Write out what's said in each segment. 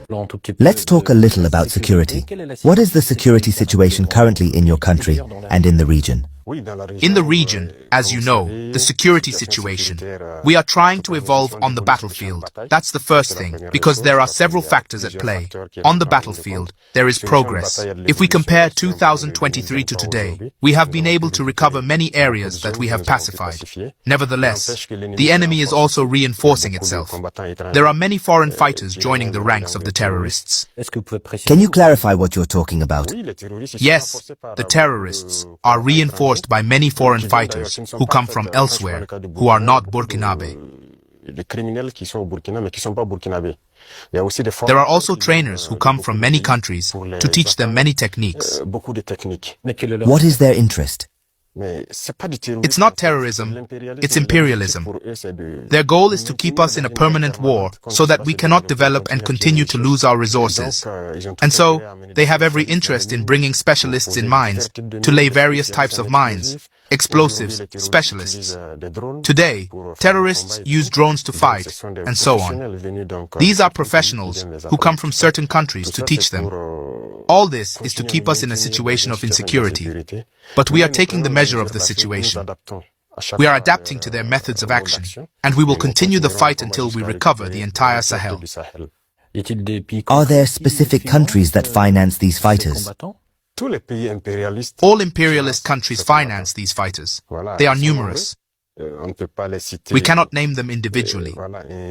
Let's talk a little about security. What is the security situation currently in your country and in the region? In the region, as you know, the security situation, we are trying to evolve on the battlefield. That's the first thing, because there are several factors at play. On the battlefield, there is progress. If we compare 2023 to today, we have been able to recover many areas that we have pacified. Nevertheless, the enemy is also reinforcing itself. There are many foreign fighters joining the ranks of the terrorists. Can you clarify what you're talking about? Yes, the terrorists are reinforced by many foreign fighters who come from elsewhere, who are not Burkinabe. There are also trainers who come from many countries to teach them many techniques. What is their interest? It's not terrorism, it's imperialism. Their goal is to keep us in a permanent war so that we cannot develop and continue to lose our resources. And so, they have every interest in bringing specialists in mines to lay various types of mines, explosives, specialists. Today, terrorists use drones to fight, and so on. These are professionals who come from certain countries to teach them. All this is to keep us in a situation of insecurity. But we are taking the measure of the situation. We are adapting to their methods of action, and we will continue the fight until we recover the entire Sahel. Are there specific countries that finance these fighters? All imperialist countries finance these fighters. They are numerous. We cannot name them individually.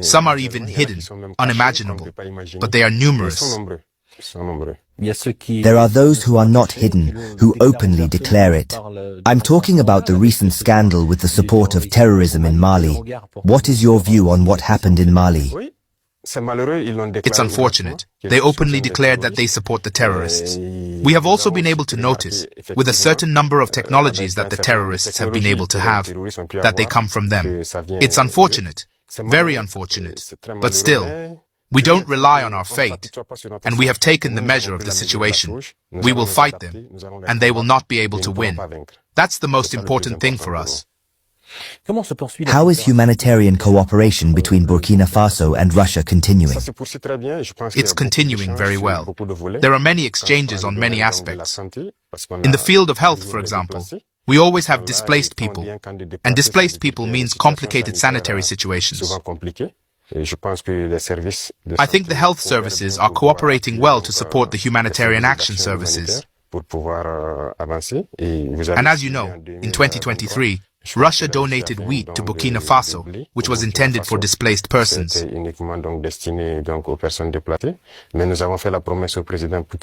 Some are even hidden, unimaginable, but they are numerous. There are those who are not hidden, who openly declare it. I'm talking about the recent scandal with the support of terrorism in Mali. What is your view on what happened in Mali? It's unfortunate. They openly declared that they support the terrorists. We have also been able to notice, with a certain number of technologies that the terrorists have been able to have, that they come from them. It's unfortunate, very unfortunate, but still, we don't rely on our fate, and we have taken the measure of the situation. We will fight them, and they will not be able to win. That's the most important thing for us. How is humanitarian cooperation between Burkina Faso and Russia continuing? It's continuing very well. There are many exchanges on many aspects. In the field of health, for example, we always have displaced people, and displaced people means complicated sanitary situations. I think the health services are cooperating well to support the humanitarian action services. And as you know, in 2023, Russia donated wheat to Burkina Faso, which was intended for displaced persons.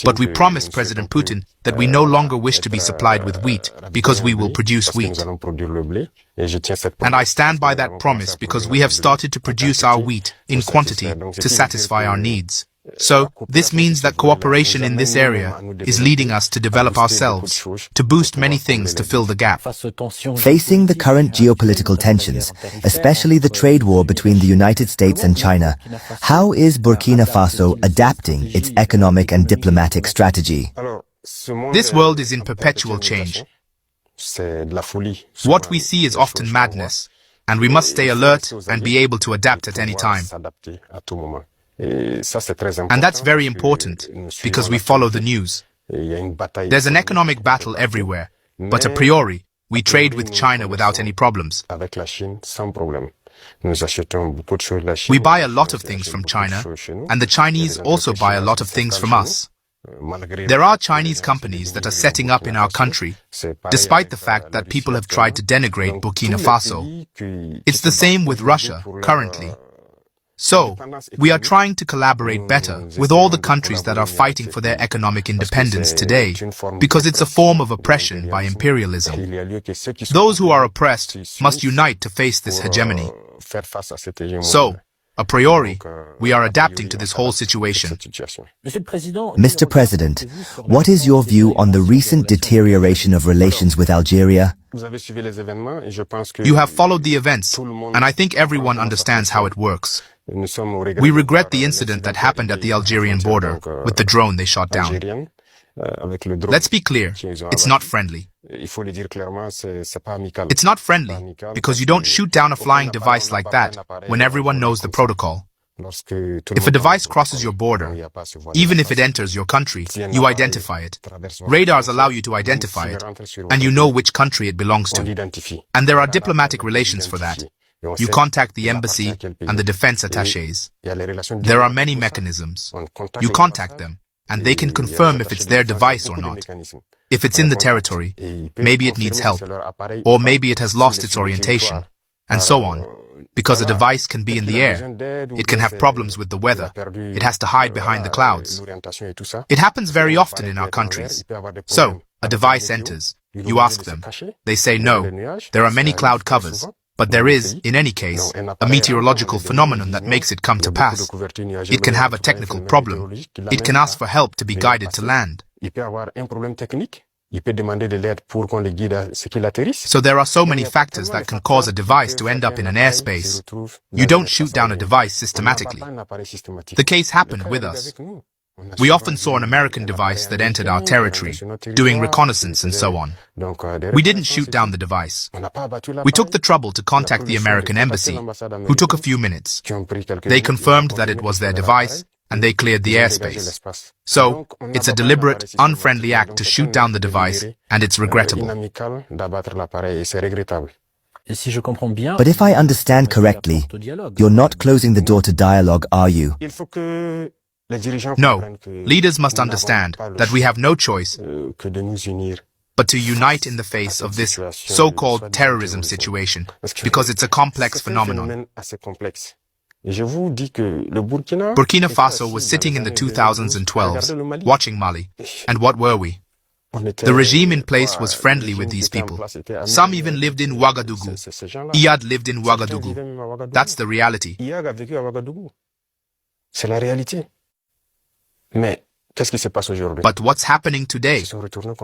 But we promised President Putin that we no longer wish to be supplied with wheat because we will produce wheat. And I stand by that promise because we have started to produce our wheat in quantity to satisfy our needs. So, this means that cooperation in this area is leading us to develop ourselves, to boost many things to fill the gap. Facing the current geopolitical tensions, especially the trade war between the United States and China, how is Burkina Faso adapting its economic and diplomatic strategy? This world is in perpetual change. What we see is often madness, and we must stay alert and be able to adapt at any time. And that's very important, because we follow the news. There's an economic battle everywhere, but a priori, we trade with China without any problems. We buy a lot of things from China, and the Chinese also buy a lot of things from us. There are Chinese companies that are setting up in our country, despite the fact that people have tried to denigrate Burkina Faso. It's the same with Russia, currently. So, we are trying to collaborate better with all the countries that are fighting for their economic independence today, because it's a form of oppression by imperialism. Those who are oppressed must unite to face this hegemony. So, a priori, we are adapting to this whole situation. Mr. President, what is your view on the recent deterioration of relations with Algeria? You have followed the events, and I think everyone understands how it works. We regret the incident that happened at the Algerian border with the drone they shot down. Let's be clear, it's not friendly. It's not friendly because you don't shoot down a flying device like that when everyone knows the protocol. If a device crosses your border, even if it enters your country, you identify it. Radars allow you to identify it, and you know which country it belongs to. And there are diplomatic relations for that. You contact the embassy and the defense attachés. There are many mechanisms. You contact them, and they can confirm if it's their device or not. If it's in the territory, maybe it needs help, or maybe it has lost its orientation, and so on. Because a device can be in the air, it can have problems with the weather, it has to hide behind the clouds. It happens very often in our countries. So, a device enters, you ask them, they say no, there are many cloud covers, but there is, in any case, a meteorological phenomenon that makes it come to pass. It can have a technical problem, it can ask for help to be guided to land. So there are so many factors that can cause a device to end up in an airspace. You don't shoot down a device systematically. The case happened with us. We often saw an American device that entered our territory, doing reconnaissance and so on. We didn't shoot down the device. We took the trouble to contact the American embassy, who took a few minutes. They confirmed that it was their device, and they cleared the airspace. So, it's a deliberate, unfriendly act to shoot down the device, and it's regrettable. But if I understand correctly, you're not closing the door to dialogue, are you? No, leaders must understand that we have no choice but to unite in the face of this so-called terrorism situation, because it's a complex phenomenon. Burkina Faso was sitting in the 2012s, watching Mali. And what were we? The regime in place was friendly with these people. Some even lived in Ouagadougou. Iyad lived in Ouagadougou. That's the reality. But what's happening today?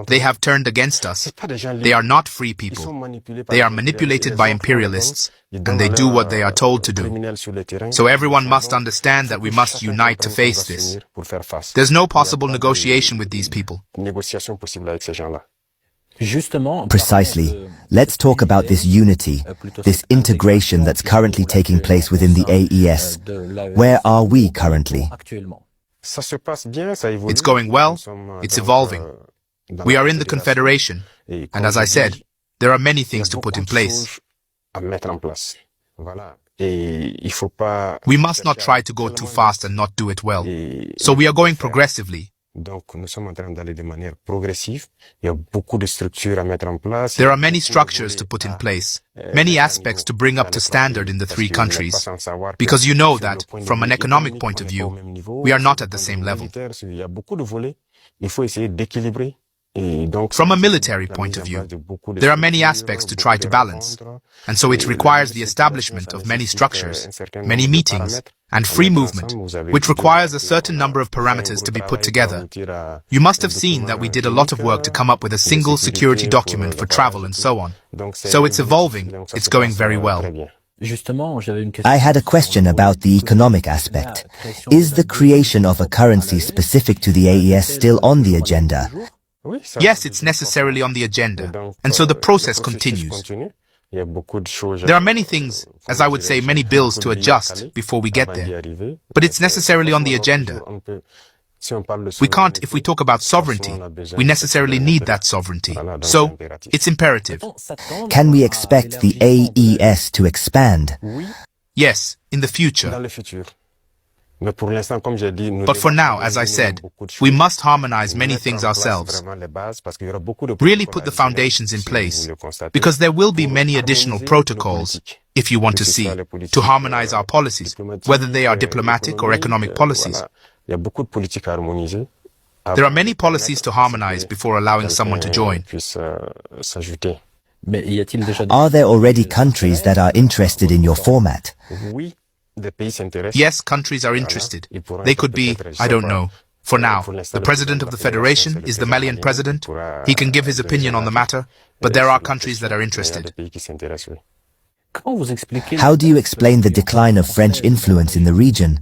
They have turned against us. They are not free people. They are manipulated by imperialists, and they do what they are told to do. So everyone must understand that we must unite to face this. There's no possible negotiation with these people. Precisely. Let's talk about this unity, this integration that's currently taking place within the AES. Where are we currently? It's going well, it's evolving. We are in the Confederation, and as I said, there are many things to put in place. We must not try to go too fast and not do it well. So we are going progressively. There are many structures to put in place, many aspects to bring up to standard in the three countries, because you know that, from an economic point of view, we are not at the same level. From a military point of view, there are many aspects to try to balance, and so it requires the establishment of many structures, many meetings, and free movement, which requires a certain number of parameters to be put together. You must have seen that we did a lot of work to come up with a single security document for travel and so on. So it's evolving, it's going very well. I had a question about the economic aspect. Is the creation of a currency specific to the AES still on the agenda? Yes, it's necessarily on the agenda, and so the process continues. There are many things, as I would say, many bills to adjust before we get there, but it's necessarily on the agenda. We can't, if we talk about sovereignty, we necessarily need that sovereignty. So, it's imperative. Can we expect the AES to expand? Yes, in the future. But for now, as I said, we must harmonize many things ourselves. Really put the foundations in place, because there will be many additional protocols, if you want to see, to harmonize our policies, whether they are diplomatic or economic policies. There are many policies to harmonize before allowing someone to join. Are there already countries that are interested in your format? Yes, countries are interested. They could be, I don't know. For now, the president of the federation is the Malian president. He can give his opinion on the matter, but there are countries that are interested. How do you explain the decline of French influence in the region?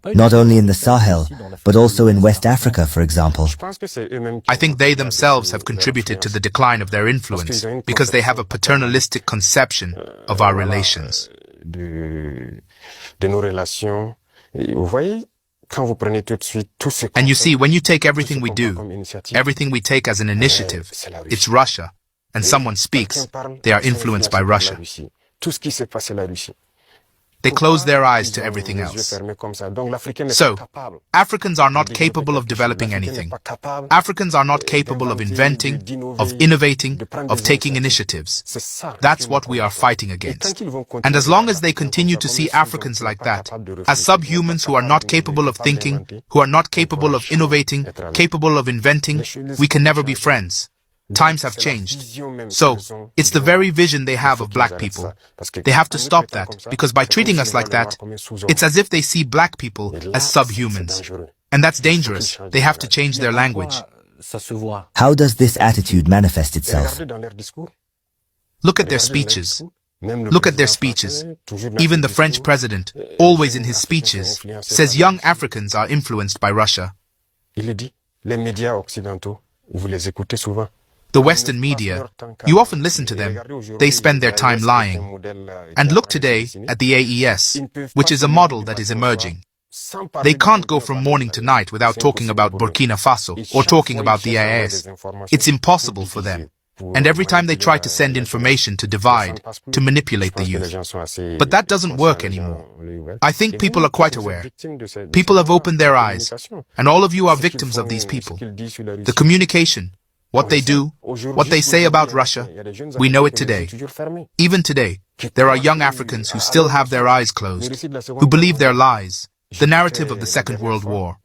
Not only in the Sahel, but also in West Africa, for example. I think they themselves have contributed to the decline of their influence, because they have a paternalistic conception of our relations. And you see, when you take everything we do, everything we take as an initiative, it's Russia, and someone speaks, they are influenced by Russia. They close their eyes to everything else. So, Africans are not capable of developing anything. Africans are not capable of inventing, of innovating, of taking initiatives. That's what we are fighting against. And as long as they continue to see Africans like that, as subhumans who are not capable of thinking, who are not capable of innovating, capable of inventing, we can never be friends. Times have changed. So, it's the very vision they have of black people. They have to stop that, because by treating us like that, it's as if they see black people as subhumans. And that's dangerous. They have to change their language. How does this attitude manifest itself? Look at their speeches. Look at their speeches. Even the French president, always in his speeches, says young Africans are influenced by Russia. The Western media, you often listen to them. They spend their time lying. And look today at the AES, which is a model that is emerging. They can't go from morning to night without talking about Burkina Faso or talking about the AES. It's impossible for them. And every time they try to send information to divide, to manipulate the youth. But that doesn't work anymore. I think people are quite aware. People have opened their eyes. And all of you are victims of these people. The communication, what they do, what they say about Russia, we know it today. Even today, there are young Africans who still have their eyes closed, who believe their lies, the narrative of the Second World War.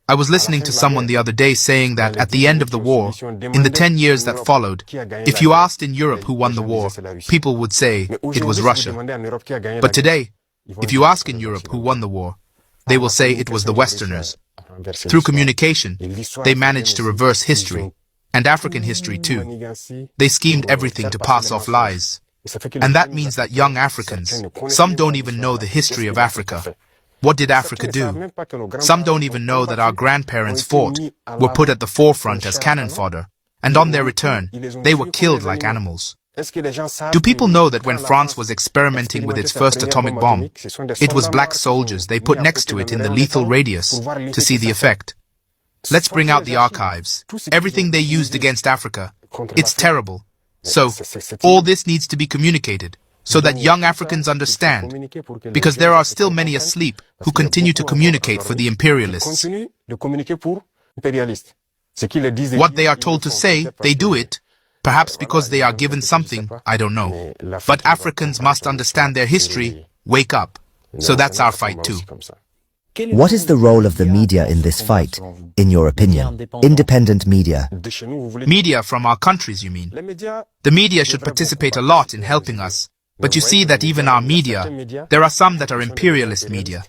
I was listening to someone the other day saying that at the end of the war, in the 10 years that followed, if you asked in Europe who won the war, people would say it was Russia. But today, if you ask in Europe who won the war, they will say it was the Westerners. Through communication, they managed to reverse history, and African history too. They schemed everything to pass off lies. And that means that young Africans, some don't even know the history of Africa. What did Africa do? Some don't even know that our grandparents fought, were put at the forefront as cannon fodder, and on their return, they were killed like animals. Do people know that when France was experimenting with its first atomic bomb, it was black soldiers they put next to it in the lethal radius to see the effect? Let's bring out the archives. Everything they used against Africa. It's terrible. So, all this needs to be communicated, so that young Africans understand, because there are still many asleep who continue to communicate for the imperialists. What they are told to say, they do it, perhaps because they are given something, I don't know. But Africans must understand their history, wake up. So that's our fight too. What is the role of the media in this fight, in your opinion? Independent media. Media from our countries, you mean? The media should participate a lot in helping us. But you see that even our media, there are some that are imperialist media.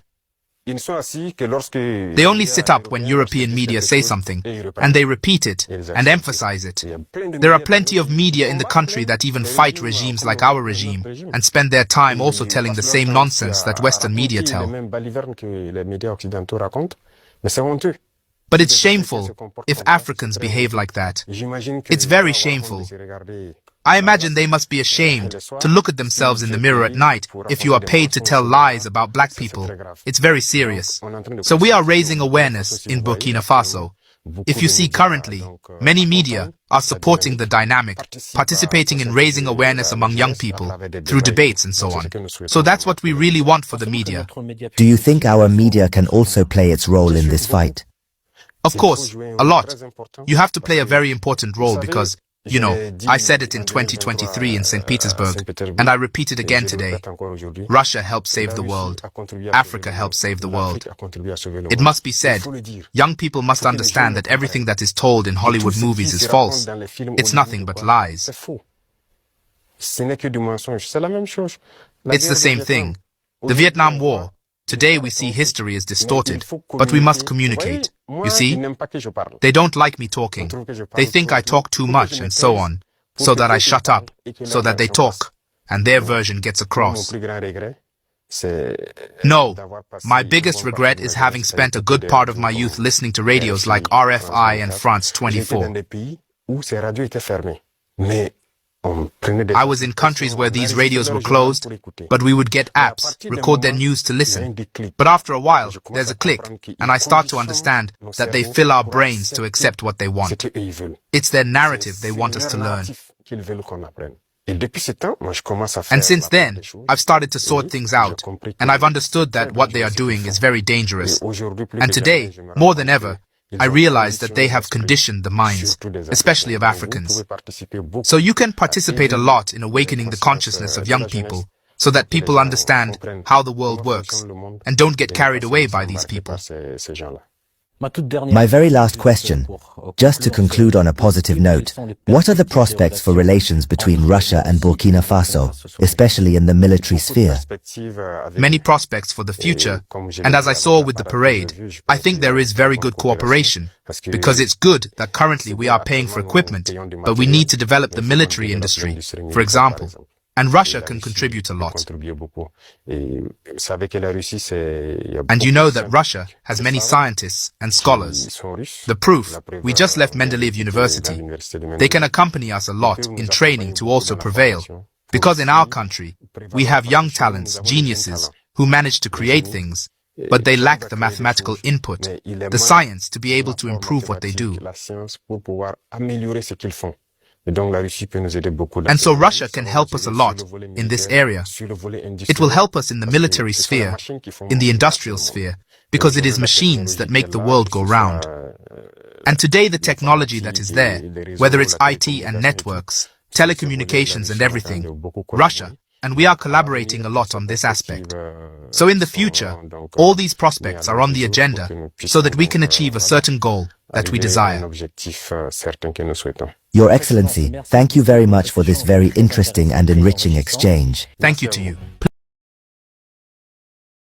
They only sit up when European media say something, and they repeat it and emphasize it. There are plenty of media in the country that even fight regimes like our regime and spend their time also telling the same nonsense that Western media tell. But it's shameful if Africans behave like that. It's very shameful. I imagine they must be ashamed to look at themselves in the mirror at night if you are paid to tell lies about black people. It's very serious. So we are raising awareness in Burkina Faso. If you see currently, many media are supporting the dynamic, participating in raising awareness among young people through debates and so on. So that's what we really want for the media. Do you think our media can also play its role in this fight? Of course, a lot. You have to play a very important role because, you know, I said it in 2023 in St. Petersburg, and I repeat it again today. Russia helped save the world. Africa helped save the world. It must be said, young people must understand that everything that is told in Hollywood movies is false. It's nothing but lies. It's the same thing. The Vietnam War. Today we see history is distorted, but we must communicate. You see? They don't like me talking. They think I talk too much and so on, so that I shut up, so that they talk, and their version gets across. No, my biggest regret is having spent a good part of my youth listening to radios like RFI and France 24. I was in countries where these radios were closed, but we would get apps, record their news to listen. But after a while, there's a click, and I start to understand that they fill our brains to accept what they want. It's their narrative they want us to learn. And since then, I've started to sort things out, and I've understood that what they are doing is very dangerous. And today, more than ever, I realize that they have conditioned the minds, especially of Africans. So you can participate a lot in awakening the consciousness of young people, so that people understand how the world works, and don't get carried away by these people. My very last question, just to conclude on a positive note, what are the prospects for relations between Russia and Burkina Faso, especially in the military sphere? Many prospects for the future, and as I saw with the parade, I think there is very good cooperation, because it's good that currently we are paying for equipment, but we need to develop the military industry, for example. And Russia can contribute a lot. And you know that Russia has many scientists and scholars. The proof, we just left Mendeleev University. They can accompany us a lot in training to also prevail. Because in our country, we have young talents, geniuses, who manage to create things, but they lack the mathematical input, the science to be able to improve what they do. And so Russia can help us a lot in this area. It will help us in the military sphere, in the industrial sphere, because it is machines that make the world go round. And today the technology that is there, whether it's IT and networks, telecommunications and everything, Russia, and we are collaborating a lot on this aspect. So in the future, all these prospects are on the agenda so that we can achieve a certain goal that we desire. Your Excellency, thank you very much for this very interesting and enriching exchange. Thank you to you.